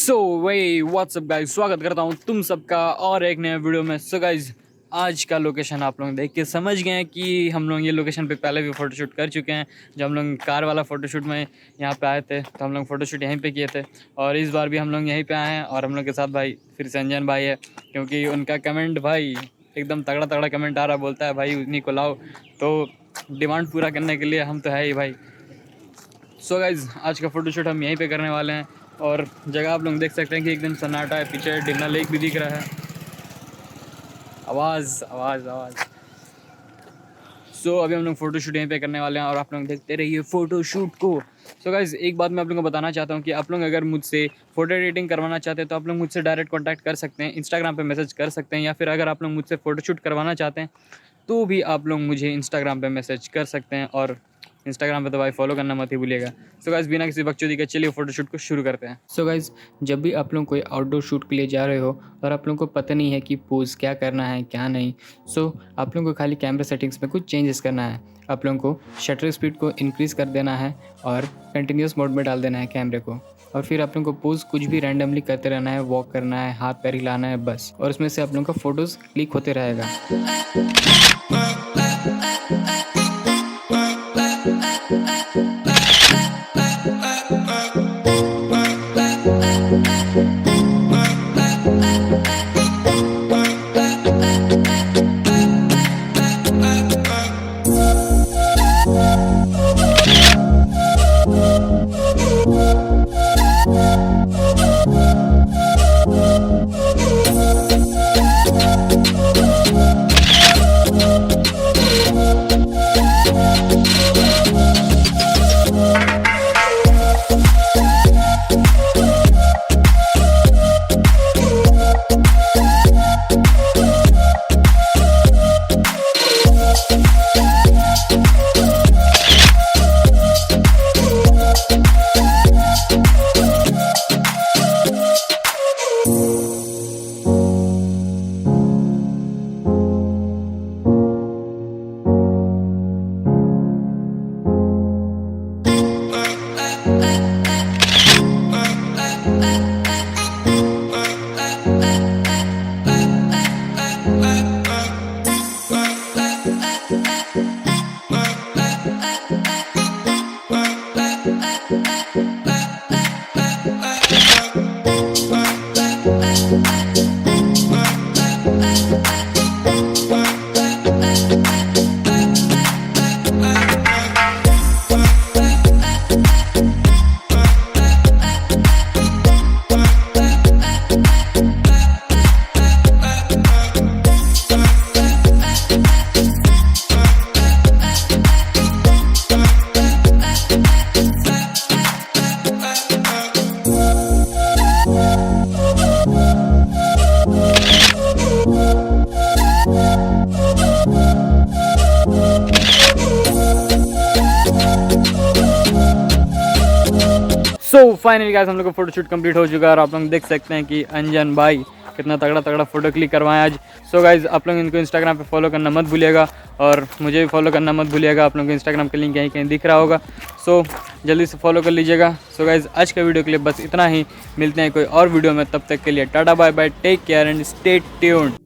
सो वही what's up guys, स्वागत करता हूँ तुम सबका और एक नए वीडियो में। सो गाइज, आज का लोकेशन आप लोग देख के समझ गए हैं कि हम लोग ये लोकेशन पे पहले भी फ़ोटोशूट कर चुके हैं। जब हम लोग कार वाला फ़ोटोशूट में यहाँ पे आए थे तो हम लोग फ़ोटोशूट यहीं पे किए थे, और इस बार भी हम लोग यहीं पे आए हैं। और हम लोग के साथ भाई फिर से अंजन भाई है, क्योंकि उनका कमेंट भाई एकदम तगड़ा तगड़ा कमेंट आ रहा, बोलता है भाई उन्हीं को लाओ, तो डिमांड पूरा करने के लिए हम तो है ही भाई। सो गाइज़, आज का फ़ोटोशूट हम यहीं पे करने वाले हैं, और जगह आप लोग देख सकते हैं कि एकदम सन्नाटा है। पीछे डिमना लेक भी दिख रहा है। आवाज़ आवाज़ आवाज़। सो अभी हम लोग फ़ोटोशूट यहीं पे करने वाले हैं, और आप लोग देखते रहिए फ़ोटोशूट को। सो गाइज़, एक बात मैं आप लोगों को बताना चाहता हूँ कि आप लोग अगर मुझसे फ़ोटो एडिटिंग करवाना चाहते हैं तो आप लोग मुझसे डायरेक्ट कॉन्टैक्ट कर सकते हैं, इंस्टाग्राम पे मैसेज कर सकते हैं, या फिर अगर आप लोग मुझसे फ़ोटोशूट करवाना चाहते हैं तो भी आप लोग मुझे इंस्टाग्राम पे मैसेज कर सकते हैं। और इंस्टाग्राम पे तो भाई फॉलो करना मत ही भूलिएगा। सो गाइस, बिना किसी बकचोदी के चलिए फ़ोटोशूट को शुरू करते हैं। सो गाइस, जब भी आप लोग कोई आउटडोर शूट के लिए जा रहे हो और आप लोगों को पता नहीं है कि पोज़ क्या करना है क्या नहीं, सो आप लोगों को खाली कैमरा सेटिंग्स में कुछ चेंजेस करना है। आप लोगों को शटर स्पीड को इंक्रीज़ कर देना है और कंटिन्यूस मोड में डाल देना है कैमरे को, और फिर आप लोगों को पोज़ कुछ भी रैंडमली करते रहना है, वॉक करना है, हाथ पैर हिलाना है बस, और उसमें से आप लोगों का फ़ोटोज़ क्लिक होते रहेगा। सो फाइनली गाइस, हम लोग का फोटोशूट कंप्लीट हो चुका है, और आप लोग देख सकते हैं कि अंजन भाई कितना तगड़ा तगड़ा फ़ोटो क्लिक करवाएं आज। सो गाइस, आप लोग इनको इंस्टाग्राम पे फॉलो करना मत भूलिएगा, और मुझे भी फॉलो करना मत भूलिएगा। आप लोगों को इंस्टाग्राम का लिंक कहीं कहीं दिख रहा होगा, सो जल्दी से फॉलो कर लीजिएगा। सो गाइस, आज का वीडियो के लिए बस इतना ही। मिलते हैं कोई और वीडियो में, तब तक के लिए tata bye bye, take care and stay tuned.